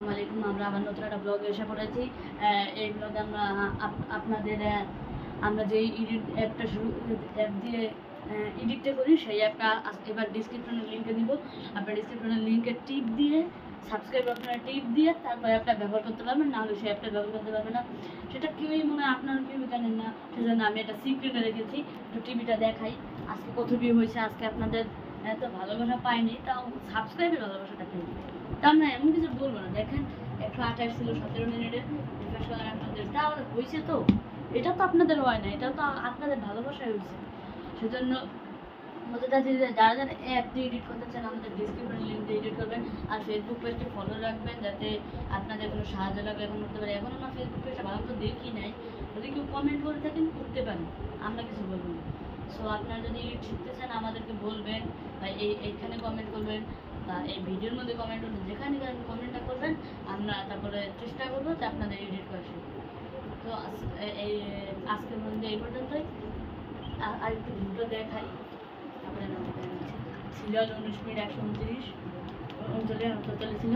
আসসালামাইকুম। আমরা আবার নতুন একটা ব্লগে এসে পড়েছি। এই ব্লগে আমরা আপনাদের আমরা যে এডিট অ্যাপটা অ্যাপ দিয়ে এডিটটা করি সেই অ্যাপটা এবার ডিসক্রিপশনের লিঙ্কে দিব। আপনার ডিসক্রিপশনের লিঙ্কে টিপ দিয়ে সাবস্ক্রাইব আপনারা টিপ দিয়ে তারপর অ্যাপটা ব্যবহার করতে পারবেন, নাহলে সেই অ্যাপটা ব্যবহার করতে পারবেন না। সেটা কেউই মনে হয় আপনারা কেউ জানেন না, সেজন্য আমি একটা সিক্রেটে রেখেছি। একটু টিভিটা দেখাই আজকে কত ভিউ হয়েছে। আজকে আপনাদের এত ভালোবাসা পাইনি, তাও সাবস্ক্রাইবের ভালোবাসাটা পেয়েছি। তা আমরা এমন কিছু বলবো না। দেখেন 128 ছিল 17 মিনিটে, রিফ্রেশ করেন আপনাদের তা হয়েছে। তো এটা তো আপনাদের হয় না, এটা তো আপনাদের ভালোবাসায় হয়েছে। সেজন্য বলতে চাচ্ছি যে যারা যারা অ্যাপ দিয়ে এডিট করতে চান আমাদের ডিসক্রিপশন লিঙ্ক দিয়ে এডিট করবেন। আর ফেসবুক পেজটি ফলো রাখবেন যাতে আপনাদের কোনো সাহায্য লাগবে এখন করতে পারে। এখন আমরা ফেসবুক পেজটা ভালো তো দেখি নাই, যদি কেউ কমেন্ট করে থাকেন করতে পারেন, আমরা কিছু বলবো না। সো আপনারা যদি এডিট শিখতে চান আমাদেরকে বলবেন, বা এইখানে কমেন্ট করবেন, বা এই ভিডিওর মধ্যে কমেন্ট করবেন, যেখানে কমেন্টটা করবেন আমরা তারপরে চেষ্টা করবো যে আপনাদের এডিট করা শিখবে। তো এই আজকের মধ্যে এই পর্যন্তই। আর একটু ভিডিও দেখাই তারপরে সিরিয়াল 19 মিনিট 129 39 ছিল।